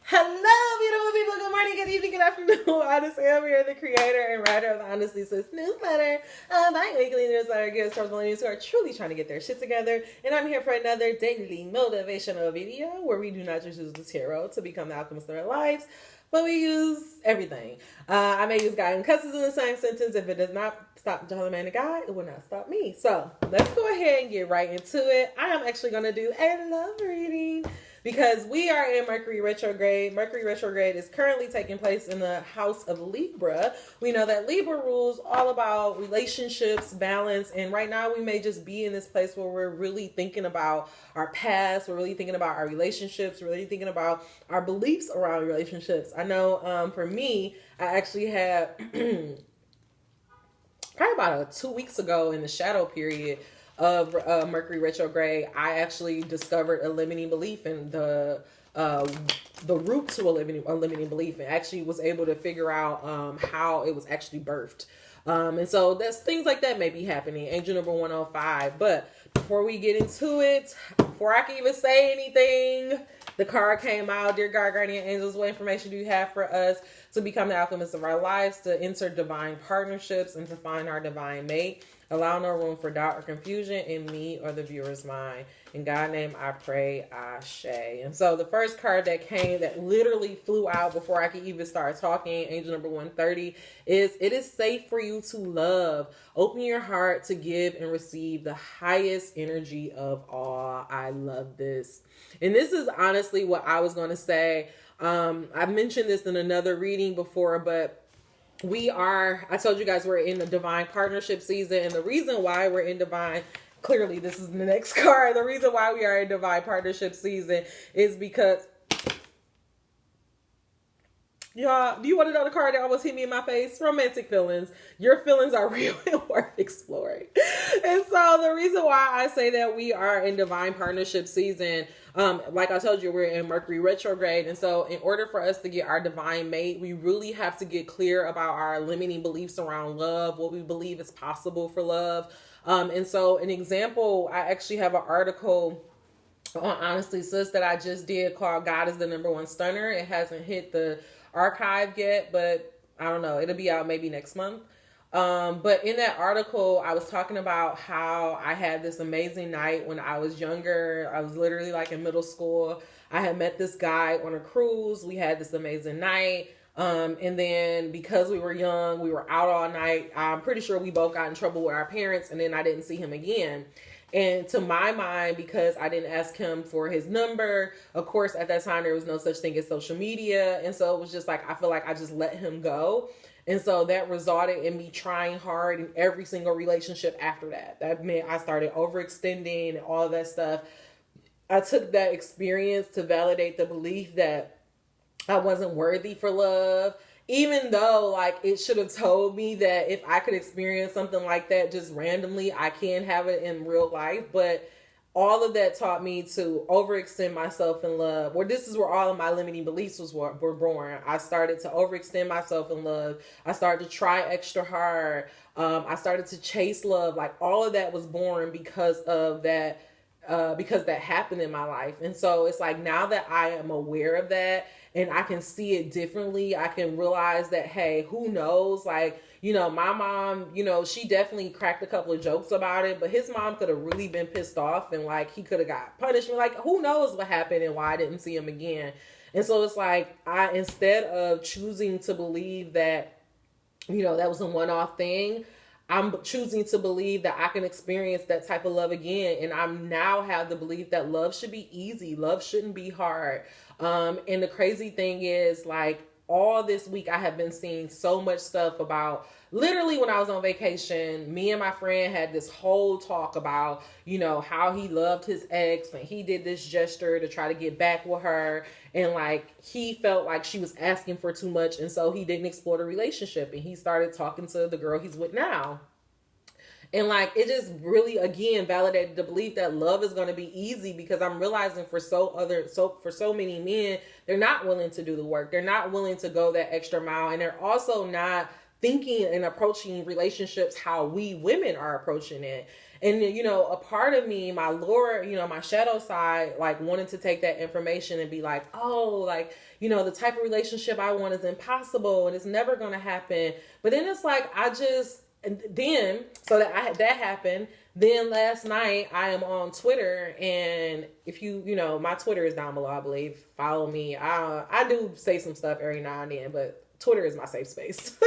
Hello, beautiful people. Good morning, good evening, good afternoon. Honestly, I'm here, the creator and writer of the Honestly Sis newsletter, a bi-weekly newsletter gives towards millennials who are truly trying to get their shit together. And I'm here for another daily motivational video where we do not just use the tarot to become the alchemist of our lives, but we use everything. I may use God and cusses in the same sentence. If it does not stop the other man of God, it will not stop me. So let's go ahead and get right into it. I am actually going to do a love reading, because we are in Mercury retrograde. Mercury retrograde is currently taking place in the house of Libra. We know that Libra rules all about relationships, balance, and right now we may just be in this place where we're really thinking about our past, we're really thinking about our relationships, we're really thinking about our beliefs around relationships. I know for me, I actually had probably about 2 weeks ago in the shadow period of Mercury retrograde, I actually discovered a limiting belief in the root to a limiting belief, and actually was able to figure out how it was actually birthed. And so that's things like that may be happening. Angel number 105. But before we get into it, before I can even say anything, the card came out. Dear God, guardian angels, what information do you have for us to become the alchemist of our lives, to enter divine partnerships, and to find our divine mate? Allow no room for doubt or confusion in me or the viewer's mind. In God's name I pray, Ashe. And so the first card that came, that literally flew out before I could even start talking, angel number 130, is it is safe for you to love. Open your heart to give and receive the highest energy of all. I love this. And this is honestly what I was going to say. I mentioned this in another reading before, but I told you guys we're in the divine partnership season, and the reason why we're in divine, clearly this is the next card, the reason why we are in divine partnership season is because, y'all, do you want to know the card that almost hit me in my face? Romantic feelings. Your feelings are real and worth exploring. And so the reason why I say that we are in divine partnership season, like I told you, we're in Mercury retrograde. And so in order for us to get our divine mate, we really have to get clear about our limiting beliefs around love, what we believe is possible for love. And so an example, I actually have an article on Honestly Sis that I just did called God is the Number One Stunner. It hasn't hit the archive yet, but I don't know, it'll be out maybe next month. But in that article, I was talking about how I had this amazing night when I was younger. I was literally like in middle school. I had met this guy on a cruise. We had this amazing night. And then because we were young, we were out all night. I'm pretty sure we both got in trouble with our parents, and then I didn't see him again. And to my mind, because I didn't ask him for his number, of course, at that time, there was no such thing as social media. And so it was just like, I feel like I just let him go. And so that resulted in me trying hard in every single relationship after that. That meant I started overextending and all of that stuff. I took that experience to validate the belief that I wasn't worthy for love, even though like it should have told me that if I could experience something like that just randomly, I can have it in real life. But all of that taught me to overextend myself in love. This is where all of my limiting beliefs were born. I started to overextend myself in love. I started to try extra hard. I started to chase love. Like all of that was born because of that, because that happened in my life. And so it's like, now that I am aware of that and I can see it differently, I can realize that, hey, who knows? Like, you know, my mom, you know, she definitely cracked a couple of jokes about it, but his mom could have really been pissed off and like he could have got punishment. Like, who knows what happened and why I didn't see him again. And so it's like, instead of choosing to believe that, you know, that was a one-off thing, I'm choosing to believe that I can experience that type of love again. And I now have the belief that love should be easy. Love shouldn't be hard. And the crazy thing is, like, all this week I have been seeing so much stuff about, literally when I was on vacation, me and my friend had this whole talk about, you know, how he loved his ex and he did this gesture to try to get back with her. And like, he felt like she was asking for too much. And so he didn't explore the relationship and he started talking to the girl he's with now. And like, it just really, again, validated the belief that love is going to be easy, because I'm realizing for so many men, they're not willing to do the work. They're not willing to go that extra mile. And they're also not thinking and approaching relationships how we women are approaching it. And, you know, a part of me, my lower, you know, my shadow side, like wanted to take that information and be like, oh, like, you know, the type of relationship I want is impossible and it's never going to happen. But then it's like, that happened. Then last night I am on Twitter, and if you know, my Twitter is down below, I believe. Follow me. I do say some stuff every now and then, but Twitter is my safe space.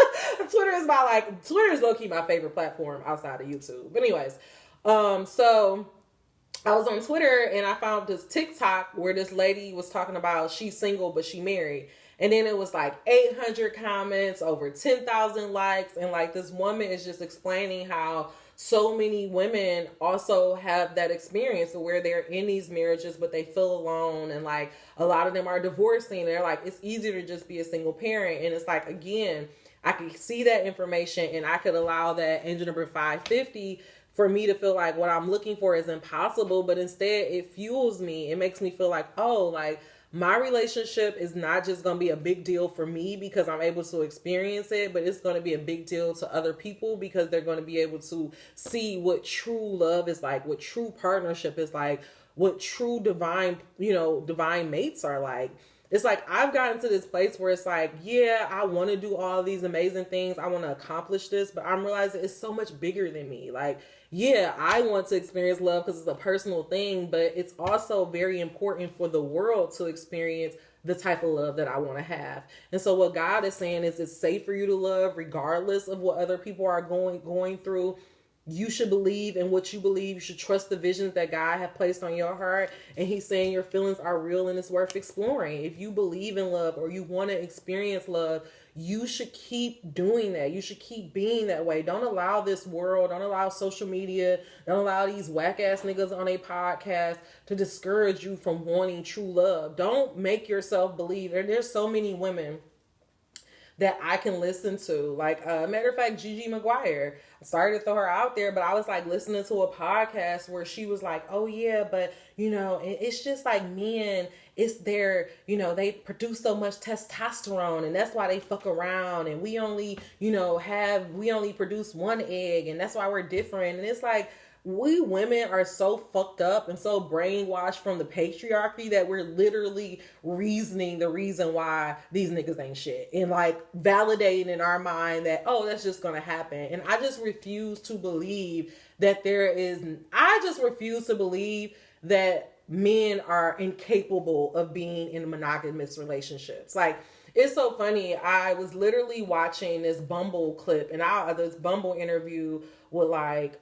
Twitter is low key my favorite platform outside of YouTube. But anyways, so I was on Twitter and I found this TikTok where this lady was talking about she's single but she married. And then it was like 800 comments, over 10,000 likes. And like this woman is just explaining how so many women also have that experience where they're in these marriages, but they feel alone. And like a lot of them are divorcing. They're like, it's easier to just be a single parent. And it's like, again, I could see that information and I could allow that engine number 550 for me to feel like what I'm looking for is impossible. But instead it fuels me. It makes me feel like, oh, like, my relationship is not just going to be a big deal for me because I'm able to experience it, but it's going to be a big deal to other people because they're going to be able to see what true love is like, what true partnership is like, what true divine mates are like. It's like I've gotten to this place where it's like, yeah, I want to do all these amazing things. I want to accomplish this, but I'm realizing it's so much bigger than me. Like, yeah, I want to experience love because it's a personal thing, but it's also very important for the world to experience the type of love that I want to have. And so what God is saying is it's safe for you to love regardless of what other people are going through. You should believe in what you believe. You should trust the visions that God has placed on your heart. And he's saying your feelings are real and it's worth exploring. If you believe in love or you want to experience love, you should keep doing that. You should keep being that way. Don't allow this world, don't allow social media, don't allow these whack ass niggas on a podcast to discourage you from wanting true love. Don't make yourself believe. There's so many women that I can listen to. Like, matter of fact, Gigi McGuire. I'm sorry to throw her out there, but I was like listening to a podcast where she was like, oh yeah, but you know, it's just like men, it's their, you know, they produce so much testosterone and that's why they fuck around and we only produce one egg and that's why we're different. And it's like, we women are so fucked up and so brainwashed from the patriarchy that we're literally reasoning the reason why these niggas ain't shit and like validating in our mind that, oh, that's just gonna happen. And I just refuse to believe that men are incapable of being in monogamous relationships. Like, it's so funny. I was literally watching this Bumble clip and this Bumble interview with like,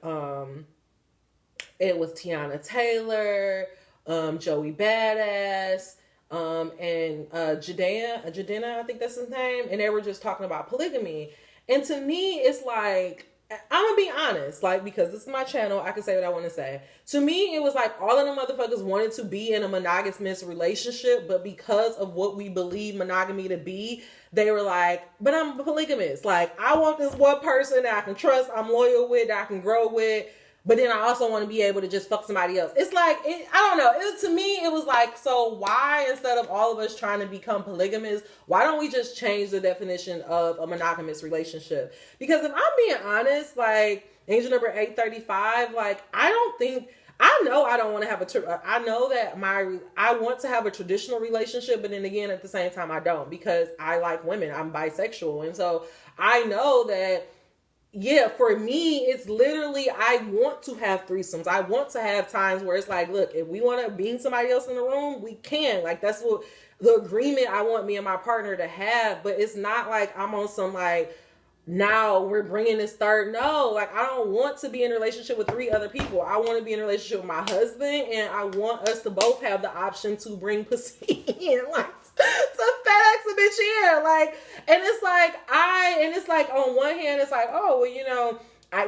it was Tiana Taylor, Joey Badass, and Jadena, I think that's his name. And they were just talking about polygamy. And to me, it's like, I'm gonna be honest, like, because this is my channel, I can say what I want to say. To me, it was like all of them motherfuckers wanted to be in a monogamous relationship, but because of what we believe monogamy to be, they were like, but I'm polygamous. Like, I want this one person that I can trust, I'm loyal with, that I can grow with. But then I also want to be able to just fuck somebody else. It's like, I don't know. To me, it was like, so why, instead of all of us trying to become polygamous, why don't we just change the definition of a monogamous relationship? Because if I'm being honest, like, angel number 835, like, I know I don't want to have I know that I want to have a traditional relationship, but then again, at the same time, I don't, because I like women. I'm bisexual. And so I know that, yeah, for me, it's literally, I want to have threesomes. I want to have times where it's like, look, if we want to bring somebody else in the room, we can. Like, that's what the agreement I want me and my partner to have. But it's not like I'm on some like, now we're bringing this third. No, like, I don't want to be in a relationship with 3 other people. I want to be in a relationship with my husband, and I want us to both have the option to bring pussy in. Like, to FedEx a bitch in, like, and it's like on one hand, it's like, oh, well, you know,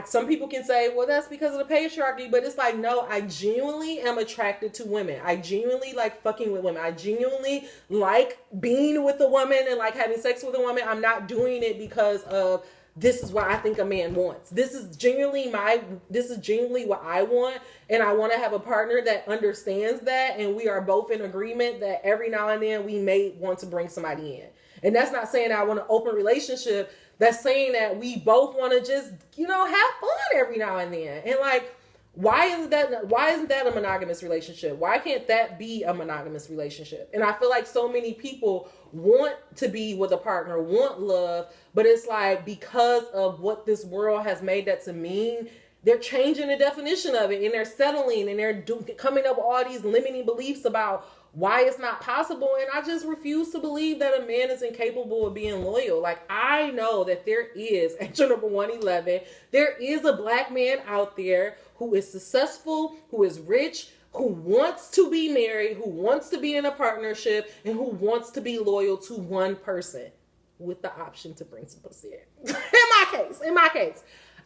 some people can say, well, that's because of the patriarchy, but it's like, no, I genuinely am attracted to women. I genuinely like fucking with women. I genuinely like being with a woman and like having sex with a woman. I'm not doing it because of, this is what I think a man wants. This is genuinely what I want. And I want to have a partner that understands that. And we are both in agreement that every now and then we may want to bring somebody in. And that's not saying I want an open relationship. That's saying that we both want to just, you know, have fun every now and then. And like, Why isn't that a monogamous relationship? Why can't that be a monogamous relationship? And I feel like so many people want to be with a partner, want love, but it's like because of what this world has made that to mean, they're changing the definition of it, and they're settling, and they're coming up with all these limiting beliefs about why it's not possible. And I just refuse to believe that a man is incapable of being loyal. Like, I know that there is, entry number 111, there is a black man out there who is successful, who is rich, who wants to be married, who wants to be in a partnership, and who wants to be loyal to one person with the option to bring some pussy in. In my case,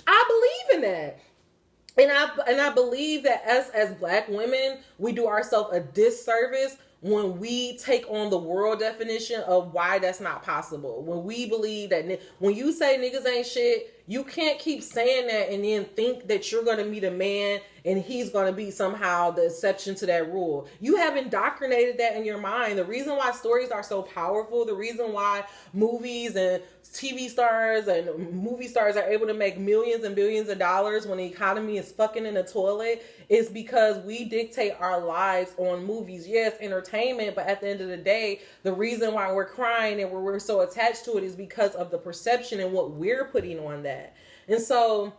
I believe in that. And I believe that as black women, we do ourselves a disservice when we take on the world definition of why that's not possible. When we believe that when you say niggas ain't shit, you can't keep saying that and then think that you're going to meet a man and he's going to be somehow the exception to that rule. You have indoctrinated that in your mind. The reason why stories are so powerful, the reason why movies and TV stars and movie stars are able to make millions and billions of dollars when the economy is fucking in the toilet is because we dictate our lives on movies. Yes, entertainment, but at the end of the day, the reason why we're crying and we're so attached to it is because of the perception and what we're putting on that. And so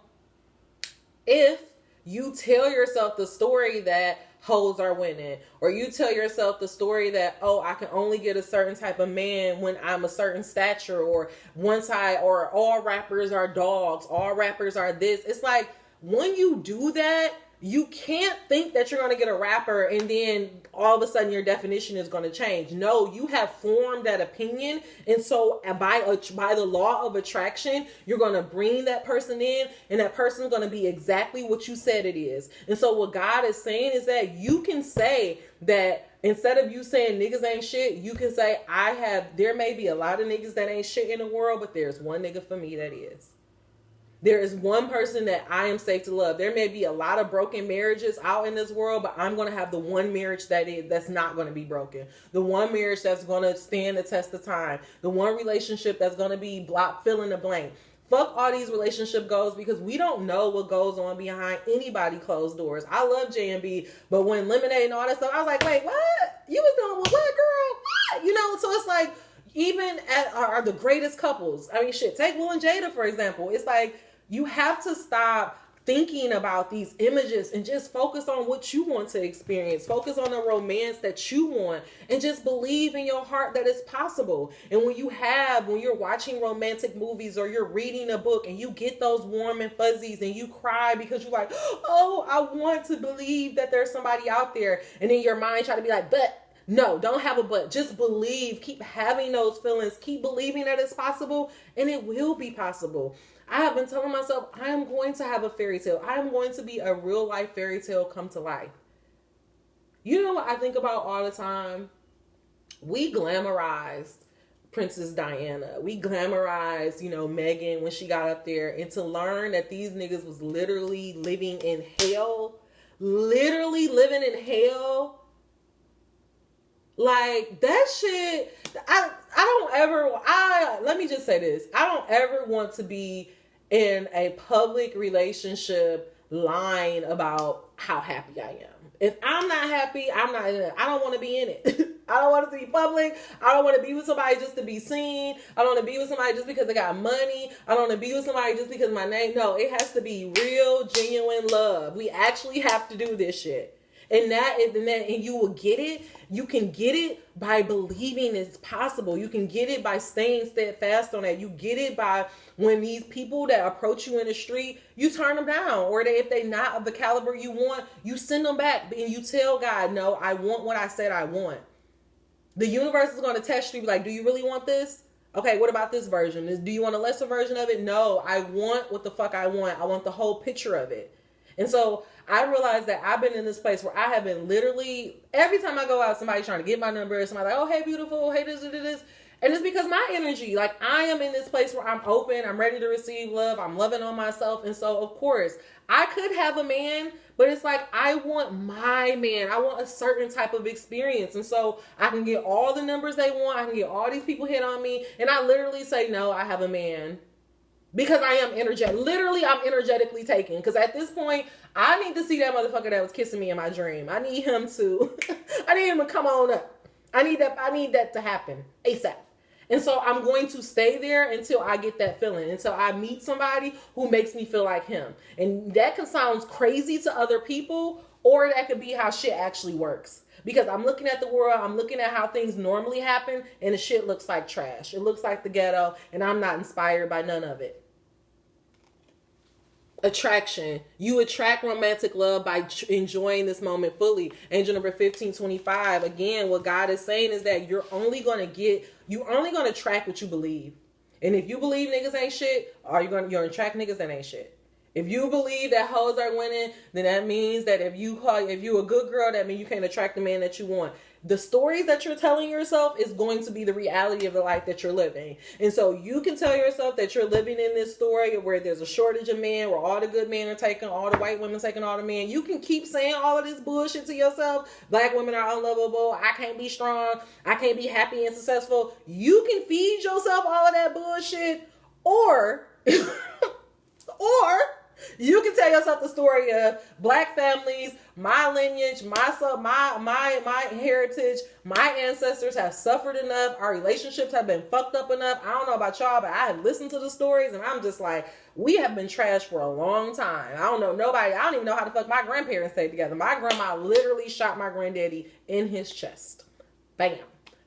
if you tell yourself the story that hoes are winning, or you tell yourself the story that, oh, I can only get a certain type of man when I'm a certain stature, or or all rappers are dogs, all rappers are this. It's like, when you do that, you can't think that you're going to get a rapper and then all of a sudden your definition is going to change. No, you have formed that opinion. And so by the law of attraction, you're going to bring that person in, and that person is going to be exactly what you said it is. And so what God is saying is that you can say that instead of you saying niggas ain't shit, you can say, there may be a lot of niggas that ain't shit in the world, but there's one nigga for me that is. There is one person that I am safe to love. There may be a lot of broken marriages out in this world, but I'm going to have the one marriage that's not going to be broken. The one marriage that's going to stand the test of time. The one relationship that's going to be fill in the blank. Fuck all these relationship goals, because we don't know what goes on behind anybody closed doors. I love J&B, but when Lemonade and all that stuff, I was like, wait, what? You was doing what, girl? What? You know, so it's like, even are the greatest couples. I mean, shit, take Will and Jada, for example. It's like, you have to stop thinking about these images and just focus on what you want to experience. Focus on the romance that you want, and just believe in your heart that it's possible. And when you're watching romantic movies or you're reading a book and you get those warm and fuzzies and you cry because you're like, oh, I want to believe that there's somebody out there. And then your mind try to be like, but no, don't have a but. Just believe. Keep having those feelings. Keep believing that it's possible, and it will be possible. I have been telling myself, I am going to have a fairy tale. I am going to be a real life fairy tale come to life. You know what I think about all the time? We glamorized Princess Diana. We glamorized, Meghan when she got up there. And to learn that these niggas was literally living in hell. Literally living in hell. Like, that shit, let me just say this. I don't ever want to be in a public relationship lying about how happy I am. If I'm not happy, I'm not in it. I don't want to be in it. I don't want it to be public. I don't want to be with somebody just to be seen. I don't want to be with somebody just because they got money. I don't want to be with somebody just because my name. No, it has to be real, genuine love. We actually have to do this shit. And you will get it. You can get it by believing it's possible. You can get it by staying steadfast on that. You get it by when these people that approach you in the street, you turn them down. Or if they not of the caliber you want, you send them back. And you tell God, no, I want what I said I want. The universe is going to test you, like, do you really want this? Okay, what about this version? Do you want a lesser version of it? No, I want what the fuck I want. I want the whole picture of it. And so I realized that I've been in this place where I have been literally, every time I go out, somebody's trying to get my number. Somebody's like, oh, hey, beautiful. Hey, this. And it's because my energy, like, I am in this place where I'm open. I'm ready to receive love. I'm loving on myself. And so, of course, I could have a man, but it's like, I want my man. I want a certain type of experience. And so I can get all the numbers they want. I can get all these people hit on me. And I literally say, no, I have a man. Because I am energetic. Literally, I'm energetically taken. Because at this point, I need to see that motherfucker that was kissing me in my dream. I need him to, I need him to come on up. I need that to happen ASAP. And so I'm going to stay there until I get that feeling, until I meet somebody who makes me feel like him. And that can sound crazy to other people, or that could be how shit actually works. Because I'm looking at the world, I'm looking at how things normally happen, and the shit looks like trash. It looks like the ghetto, and I'm not inspired by none of it. Attraction. You attract romantic love by enjoying this moment fully. Angel number 1525. Again, what God is saying is that you're only going to attract what you believe. And if you believe niggas ain't shit, you're going to attract niggas that ain't shit. If you believe that hoes are winning, then that means that if you a good girl, that means you can't attract the man that you want. The stories that you're telling yourself is going to be the reality of the life that you're living. And so you can tell yourself that you're living in this story where there's a shortage of men, where all the good men are taken, all the white women taking all the men. You can keep saying all of this bullshit to yourself. Black women are unlovable. I can't be strong. I can't be happy and successful. You can feed yourself all of that bullshit, or you can tell yourself the story of black families, my lineage, my heritage, my ancestors have suffered enough. Our relationships have been fucked up enough. I don't know about y'all, but I have listened to the stories and I'm just like, we have been trashed for a long time. I don't know nobody. I don't even know how the fuck my grandparents stayed together. My grandma literally shot my granddaddy in his chest. Bam.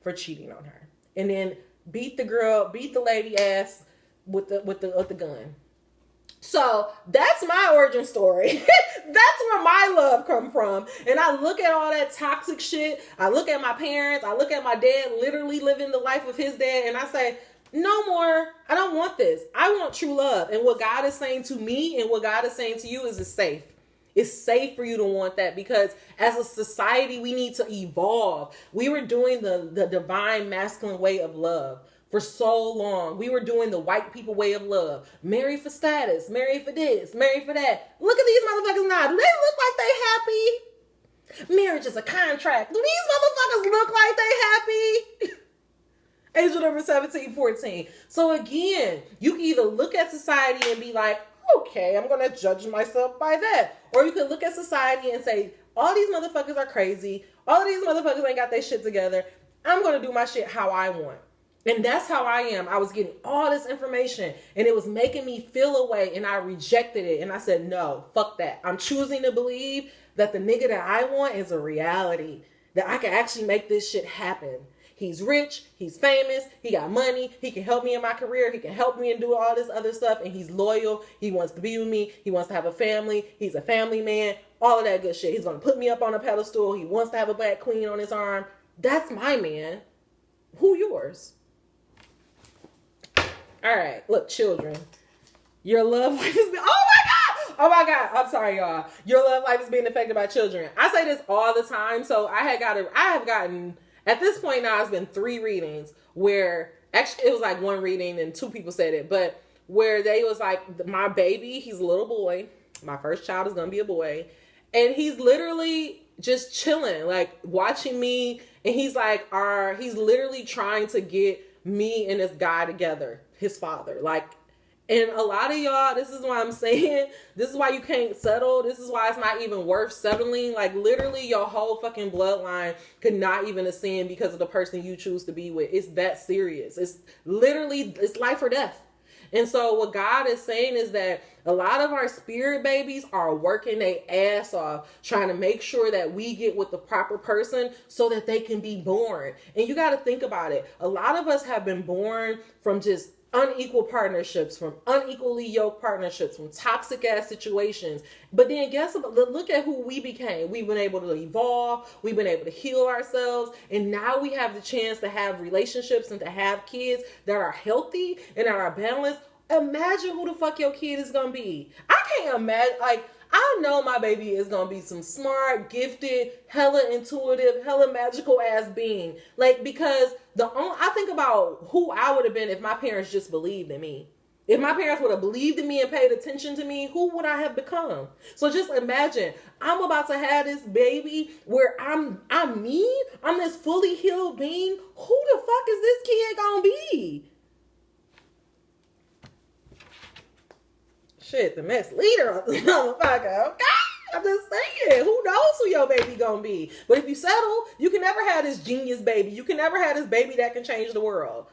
For cheating on her. And then beat the lady ass with the gun. So that's my origin story. That's where my love come from. And I look at all that toxic shit. I look at my parents. I look at my dad literally living the life of his dad. And I say, no more. I don't want this. I want true love. And what God is saying to me and what God is saying to you is it's safe. It's safe for you to want that, because as a society, we need to evolve. We were doing the divine masculine way of love for so long. We were doing the white people way of love. Marry for status, marry for this, marry for that. Look at these motherfuckers now. Do they look like they happy? Marriage is a contract. Do these motherfuckers look like they happy? Angel number 1714. So again, you can either look at society and be like, okay, I'm going to judge myself by that. Or you can look at society and say, all these motherfuckers are crazy. All of these motherfuckers ain't got their shit together. I'm going to do my shit how I want. And that's how I am. I was getting all this information and it was making me feel a way, and I rejected it. And I said, no, fuck that. I'm choosing to believe that the nigga that I want is a reality, that I can actually make this shit happen. He's rich, he's famous, he got money, he can help me in my career, he can help me and do all this other stuff, and he's loyal, he wants to be with me, he wants to have a family, he's a family man, all of that good shit. He's going to put me up on a pedestal, he wants to have a black queen on his arm. That's my man. Who yours? All right, look, children, your love life has been, oh my God, I'm sorry, y'all. Your love life is being affected by children. I say this all the time. So I have gotten, at this point now, it's been 3 readings where, actually it was like 1 reading and 2 people said it, but where they was like, my baby, he's a little boy. My first child is going to be a boy. And he's literally just chilling, like watching me. And he's like, he's literally trying to get me and this guy together, his father. Like, and a lot of y'all, this is why I'm saying, this is why you can't settle. This is why it's not even worth settling. Like, literally your whole fucking bloodline could not even ascend because of the person you choose to be with. It's that serious. It's literally, it's life or death. And so what God is saying is that a lot of our spirit babies are working their ass off trying to make sure that we get with the proper person so that they can be born. And you got to think about it. A lot of us have been born from just unequal partnerships, from unequally yoked partnerships, from toxic ass situations. But then look at who we became. We've been able to evolve. We've been able to heal ourselves. And now we have the chance to have relationships and to have kids that are healthy and that are balanced. Imagine who the fuck your kid is going to be. I can't imagine, like, I know my baby is going to be some smart, gifted, hella intuitive, hella magical ass being. Like, because I think about who I would have been if my parents just believed in me. If my parents would have believed in me and paid attention to me, who would I have become? So just imagine, I'm about to have this baby where I'm me. I'm this fully healed being. Who the fuck is this kid going to be? shit, the next leader of this motherfucker. Okay? I'm just saying, who knows who your baby gonna be? But if you settle, you can never have this genius baby. You can never have this baby that can change the world.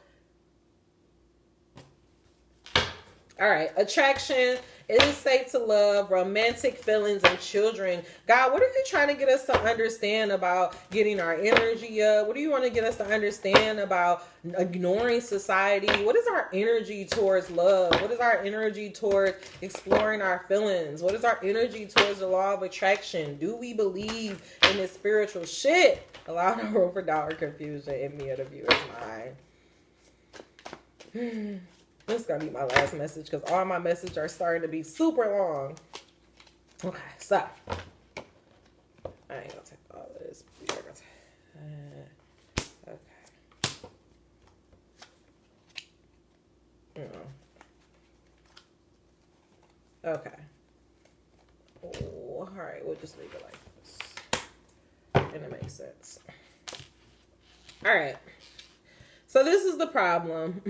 All right, attraction. It is safe to love, romantic feelings, and children. God, what are you trying to get us to understand about getting our energy up? What do you want to get us to understand about ignoring society? What is our energy towards love? What is our energy towards exploring our feelings? What is our energy towards the law of attraction? Do we believe in this spiritual shit? Allow no room for doubt or confusion in me or the viewer's mind. This is going to be my last message because all my messages are starting to be super long. Okay, so. I ain't going to take all of this. Okay. Oh, all right, we'll just leave it like this. And it makes sense. All right. So this is the problem.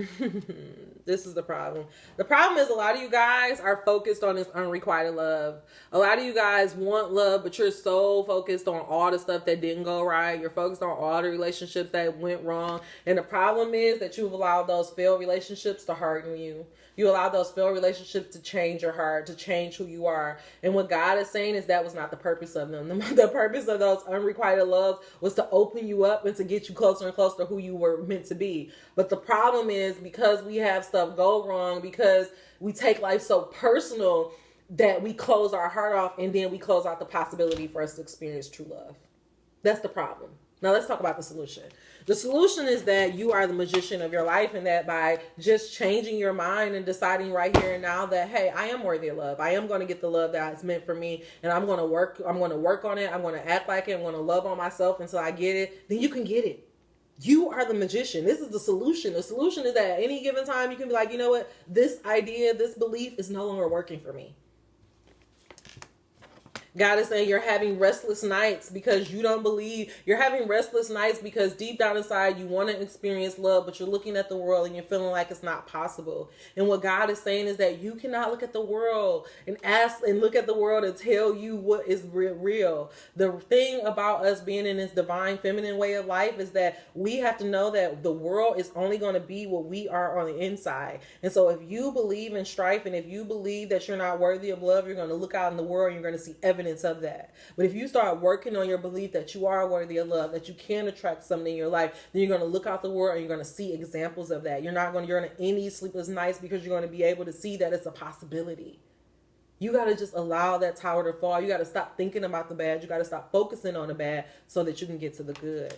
This is the problem. The problem is a lot of you guys are focused on this unrequited love. A lot of you guys want love, but you're so focused on all the stuff that didn't go right. You're focused on all the relationships that went wrong. And the problem is that you've allowed those failed relationships to harden you. You allowed those failed relationships to change your heart, to change who you are. And what God is saying is that was not the purpose of them. The purpose of those unrequited loves was to open you up and to get you closer and closer to who you were meant to be. But the problem is because we have stuff go wrong, because we take life so personal, that we close our heart off and then we close out the possibility for us to experience true love. That's the problem. Now let's talk about the solution. The solution is that you are the magician of your life, and that by just changing your mind and deciding right here and now that, hey, I am worthy of love. I am going to get the love that is meant for me, and I'm going to work on it. I'm going to act like it. I'm going to love on myself until I get it. Then you can get it. You are the magician. This is the solution. The solution is that at any given time, you can be like, you know what? This idea, this belief is no longer working for me. God is saying you're having restless nights because you don't believe. You're having restless nights because deep down inside you want to experience love, but you're looking at the world and you're feeling like it's not possible. And what God is saying is that you cannot look at the world and look at the world and tell you what is real. The thing about us being in this divine feminine way of life is that we have to know that the world is only going to be what we are on the inside. And so if you believe in strife and if you believe that you're not worthy of love, you're going to look out in the world and you're going to see evidence of that. But if you start working on your belief that you are worthy of love, that you can attract something in your life, then you're going to look out the world and you're going to see examples of that. You're going to any sleepless nights because you're going to be able to see that it's a possibility. You got to just allow that tower to fall. You got to stop thinking about the bad. You got to stop focusing on the bad so that you can get to the good.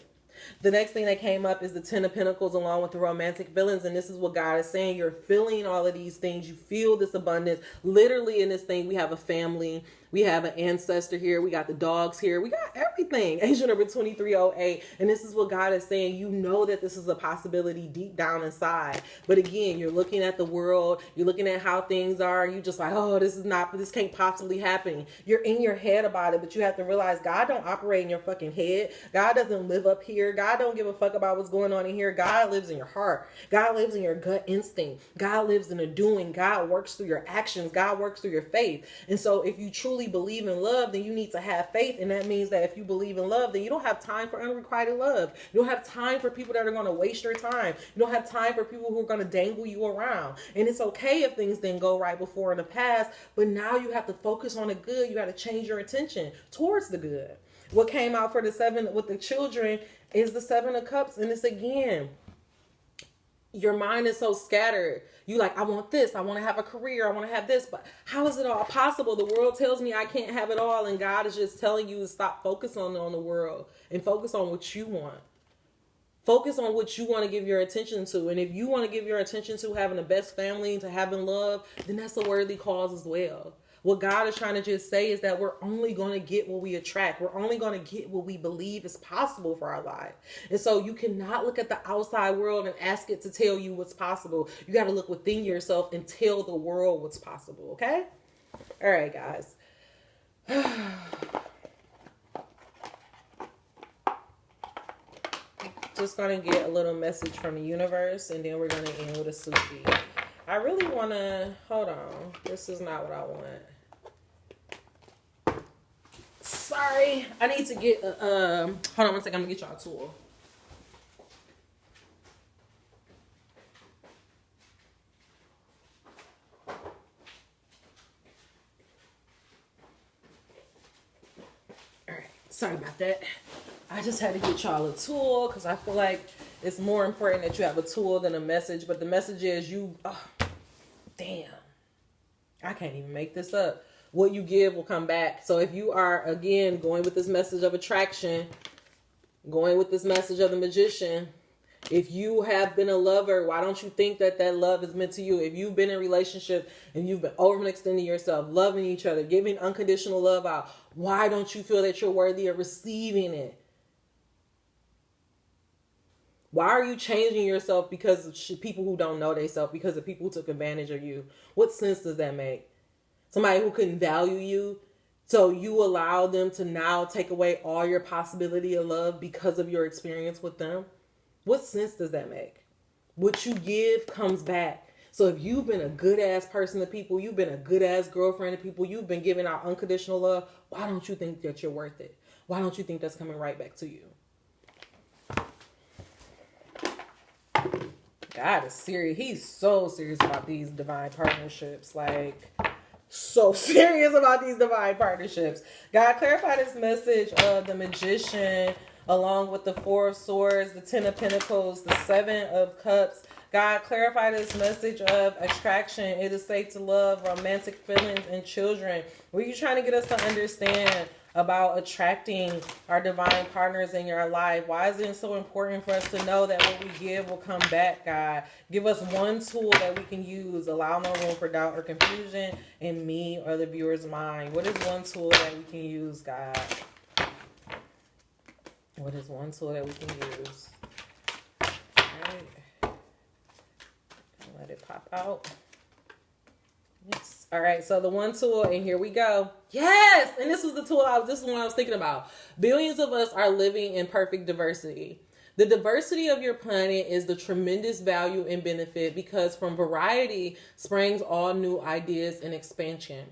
The next thing that came up is the 10 of Pentacles along with the romantic feelings. And this is what God is saying. You're feeling all of these things. You feel this abundance. Literally in this thing, we have a family. We have an ancestor here. We got the dogs here. We got everything. Angel number 2308. And this is what God is saying. You know that this is a possibility deep down inside. But again, you're looking at the world. You're looking at how things are. You just like, oh, this can't possibly happen. You're in your head about it. But you have to realize God don't operate in your fucking head. God doesn't live up here. God don't give a fuck about what's going on in here. God lives in your heart. God lives in your gut instinct. God lives in the doing. God works through your actions. God works through your faith. And so if you truly believe in love, then you need to have faith. And that means that if you believe in love, then you don't have time for unrequited love. You don't have time for people that are going to waste your time. You don't have time for people who are going to dangle you around. And it's okay if things didn't go right before in the past, but now you have to focus on the good. You got to change your attention towards the good. What came out for the 7 with the children is the 7 of Cups. And it's again, your mind is so scattered. You like, I want this. I want to have a career. I want to have this. But how is it all possible? The world tells me I can't have it all. And God is just telling you to stop focusing on the world and focus on what you want. Focus on what you want to give your attention to. And if you want to give your attention to having the best family, to having love, then that's a worthy cause as well. What God is trying to just say is that we're only going to get what we attract. We're only going to get what we believe is possible for our life. And so you cannot look at the outside world and ask it to tell you what's possible. You got to look within yourself and tell the world what's possible. Okay? All right, guys. Just going to get a little message from the universe, and then we're going to end with a Sufi. I really want to, hold on. This is not what I want. Sorry. I need to get, hold on one second. I'm going to get y'all a tool. All right. Sorry about that. I just had to get y'all a tool because I feel like it's more important that you have a tool than a message. But the message is damn. I can't even make this up. What you give will come back. So if you are, again, going with this message of attraction, going with this message of the magician, if you have been a lover, why don't you think that that love is meant to you? If you've been in a relationship and you've been overextending yourself, loving each other, giving unconditional love out, why don't you feel that you're worthy of receiving it? Why are you changing yourself because of people who don't know themselves, because of people who took advantage of you? What sense does that make? Somebody who couldn't value you, so you allow them to now take away all your possibility of love because of your experience with them? What sense does that make? What you give comes back. So if you've been a good ass person to people, you've been a good ass girlfriend to people, you've been giving out unconditional love, why don't you think that you're worth it? Why don't you think that's coming right back to you? God is serious. He's so serious about these divine partnerships. Like, so serious about these divine partnerships. God clarified his message of the magician along with the Four of Swords, the Ten of Pentacles, the Seven of Cups. God clarified his message of attraction. It is safe to love, romantic feelings, and children. Were you trying to get us to understand about attracting our divine partners in your life? Why is it so important for us to know that what we give will come back, God? Give us one tool that we can use. Allow no room for doubt or confusion in me or the viewer's mind. What is one tool that we can use, God? What is one tool that we can use? All right. Let it pop out. Yes. All right, so the one tool, and here we go. Yes, and this was the tool this is the one I was thinking about. Billions of us are living in perfect diversity. The diversity of your planet is the tremendous value and benefit because from variety springs all new ideas and expansion.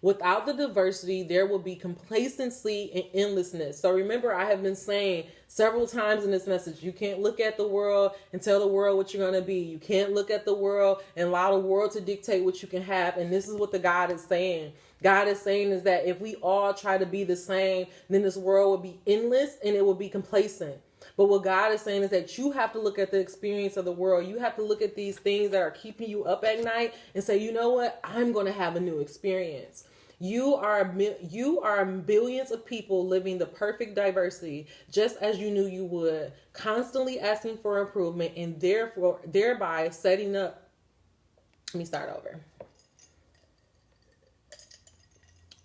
Without the diversity, there will be complacency and endlessness. So remember, I have been saying several times in this message, you can't look at the world and tell the world what you're going to be. You can't look at the world and allow the world to dictate what you can have. And this is what the God is saying. God is saying is that if we all try to be the same, then this world will be endless and it will be complacent. But what God is saying is that you have to look at the experience of the world. You have to look at these things that are keeping you up at night and say, you know what? I'm going to have a new experience. You are billions of people living the perfect diversity, just as you knew you would, constantly asking for improvement and thereby setting up. Let me start over.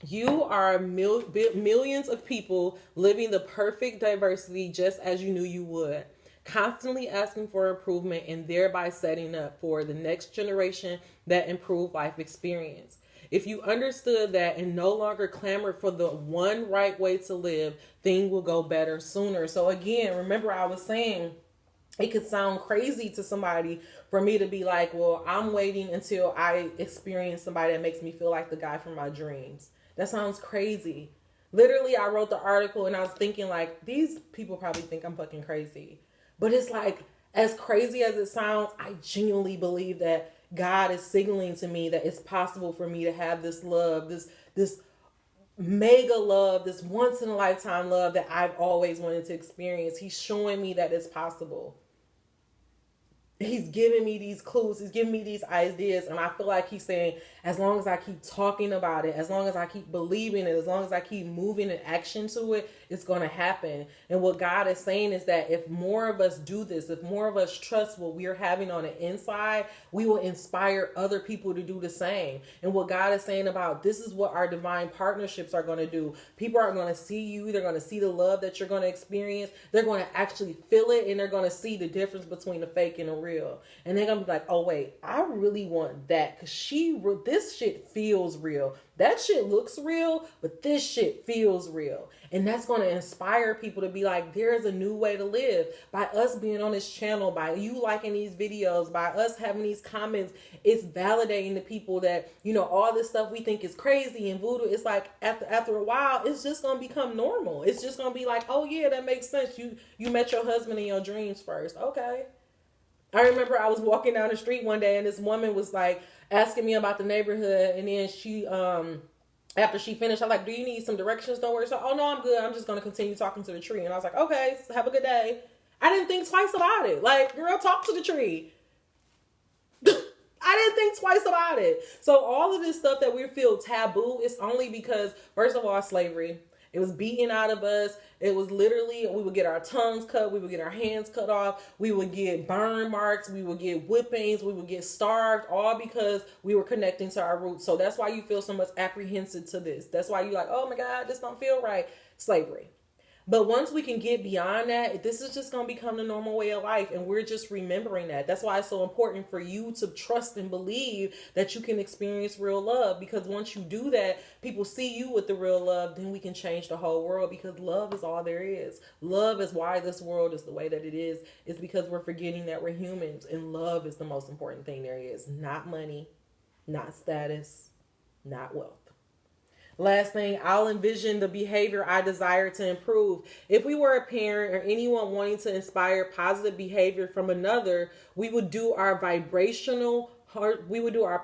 You are millions of people living the perfect diversity just as you knew you would, constantly asking for improvement and thereby setting up for the next generation that improved life experience. If you understood that and no longer clamored for the one right way to live, things will go better sooner. So again, remember I was saying it could sound crazy to somebody for me to be like, well, I'm waiting until I experience somebody that makes me feel like the guy from my dreams. That sounds crazy. Literally, I wrote the article and I was thinking like, these people probably think I'm fucking crazy. But it's like, as crazy as it sounds, I genuinely believe that God is signaling to me that it's possible for me to have this love, this mega love, this once in a lifetime love that I've always wanted to experience. He's showing me that it's possible. He's giving me these clues. He's giving me these ideas. And I feel like he's saying, as long as I keep talking about it, as long as I keep believing it, as long as I keep moving in action to it, it's going to happen. And what God is saying is that if more of us do this, if more of us trust what we're having on the inside, we will inspire other people to do the same. And what God is saying about this is what our divine partnerships are going to do. People are going to see you. They're going to see the love that you're going to experience. They're going to actually feel it. And they're going to see the difference between the fake and the real. real. And they're going to be like, oh, wait, I really want that because this shit feels real. That shit looks real, but this shit feels real. And that's going to inspire people to be like, there's a new way to live. By us being on this channel, by you liking these videos, by us having these comments, it's validating to people that, all this stuff we think is crazy and voodoo. It's like after a while, it's just going to become normal. It's just going to be like, oh yeah, that makes sense. You met your husband in your dreams first. Okay. I remember I was walking down the street one day and this woman was like asking me about the neighborhood. And then she, after she finished, I'm like, do you need some directions? Don't worry. So, oh no, I'm good. I'm just going to continue talking to the tree. And I was like, okay, have a good day. I didn't think twice about it. Like, girl, talk to the tree. I didn't think twice about it. So all of this stuff that we feel taboo is only because, first of all, slavery. It was beaten out of us. It was literally, we would get our tongues cut. We would get our hands cut off. We would get burn marks. We would get whippings. We would get starved, all because we were connecting to our roots. So that's why you feel so much apprehensive to this. That's why you're like, oh my God, this don't feel right. Slavery. But once we can get beyond that, this is just going to become the normal way of life. And we're just remembering that. That's why it's so important for you to trust and believe that you can experience real love. Because once you do that, people see you with the real love, then we can change the whole world, because love is all there is. Love is why this world is the way that it is. It's because we're forgetting that we're humans, and love is the most important thing there is. Not money, not status, not wealth. Last thing, I'll envision the behavior I desire to improve. If we were a parent or anyone wanting to inspire positive behavior from another, we would do our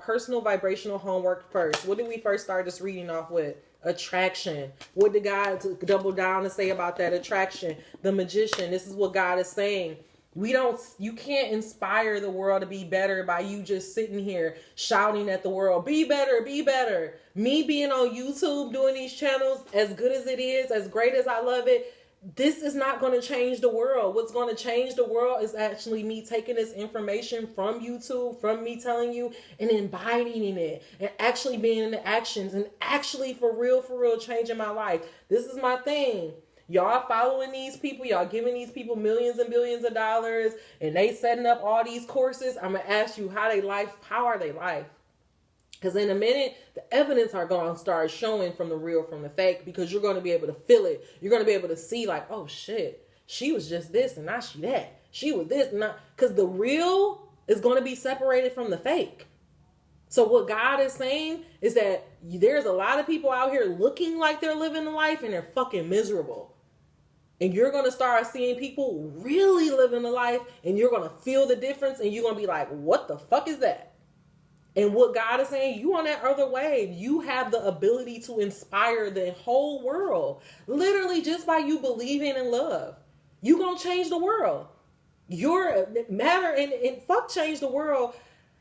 personal vibrational homework first. What did we first start this reading off with? Attraction. What did God double down and say about that attraction? The Magician. This is what God is saying. You can't inspire the world to be better by you just sitting here shouting at the world, be better, be better. Me being on YouTube, doing these channels, as good as it is, as great as I love it, this is not going to change the world. What's going to change the world is actually me taking this information from YouTube, from me telling you, and embodying it, and actually being in the actions, and actually for real changing my life. This is my thing. Y'all following these people, y'all giving these people millions and billions of dollars, and they setting up all these courses. I'm going to ask you, how are they life? Because in a minute, the evidence are going to start showing from the real, from the fake, because you're going to be able to feel it. You're going to be able to see like, oh shit, she was just this and now she that. She was this and not, because the real is going to be separated from the fake. So what God is saying is that there's a lot of people out here looking like they're living the life and they're fucking miserable. And you're going to start seeing people really living the life, and you're going to feel the difference, and you're going to be like, what the fuck is that? And what God is saying, you on that other wave. You have the ability to inspire the whole world. Literally just by you believing in love. You going to change the world. Your matter and fuck change the world.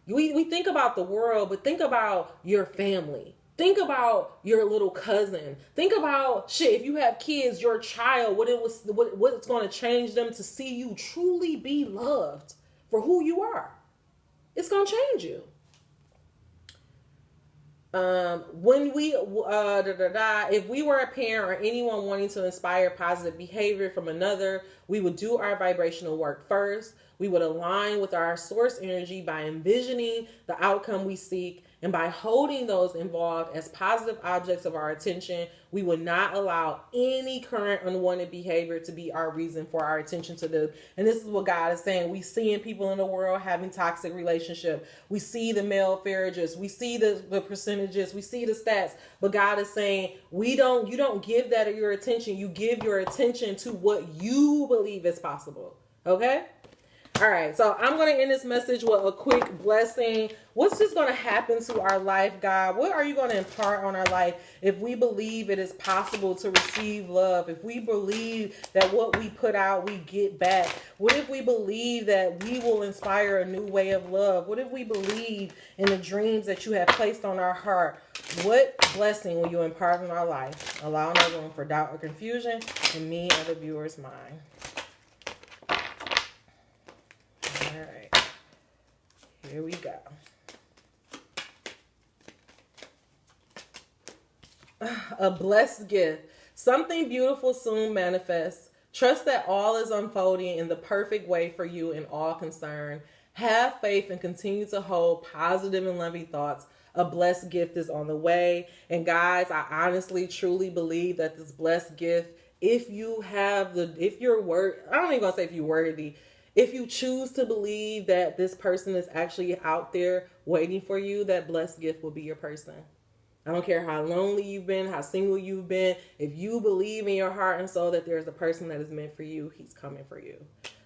We think about the world, but think about your family. Think about your little cousin. Think about shit. If you have kids, your child, what it's going to change them to see you truly be loved for who you are. It's going to change you. If we were a parent or anyone wanting to inspire positive behavior from another, we would do our vibrational work first. We would align with our source energy by envisioning the outcome we seek, and by holding those involved as positive objects of our attention. We would not allow any current unwanted behavior to be our reason for our attention to them. And this is what God is saying. We seeing people in the world having toxic relationship. We see the male marriages. We see the percentages. We see the stats. But God is saying, you don't give that your attention. You give your attention to what you believe is possible. Okay? All right, so I'm going to end this message with a quick blessing. What's just going to happen to our life, God? What are you going to impart on our life if we believe it is possible to receive love? If we believe that what we put out, we get back? What if we believe that we will inspire a new way of love? What if we believe in the dreams that you have placed on our heart? What blessing will you impart on our life? Allow no room for doubt or confusion in me or the viewer's mind. All right, here we go. A blessed gift. Something beautiful soon manifests. Trust that all is unfolding in the perfect way for you and all concerned. Have faith and continue to hold positive and loving thoughts. A blessed gift is on the way. And guys, I honestly, truly believe that this blessed gift, if you're I don't even gonna say if you're worthy, if you choose to believe that this person is actually out there waiting for you, that blessed gift will be your person. I don't care how lonely you've been, how single you've been. If you believe in your heart and soul that there's a person that is meant for you, he's coming for you.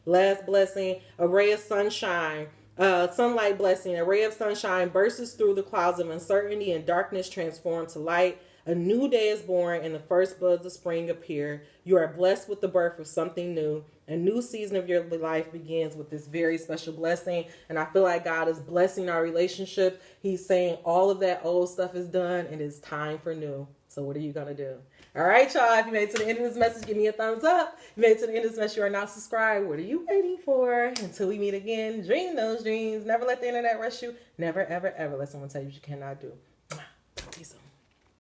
Last blessing, a ray of sunshine. Sunlight blessing. A ray of sunshine bursts through the clouds of uncertainty and darkness transformed to light. A new day is born and the first buds of spring appear. You are blessed with the birth of something new. A new season of your life begins with this very special blessing. And I feel like God is blessing our relationship. He's saying all of that old stuff is done and it's time for new. So what are you going to do? All right, y'all. If you made it to the end of this message, give me a thumbs up. If you made it to the end of this message, you are not subscribed. What are you waiting for? Until we meet again, dream those dreams. Never let the internet rush you. Never, ever, ever let someone tell you what you cannot do.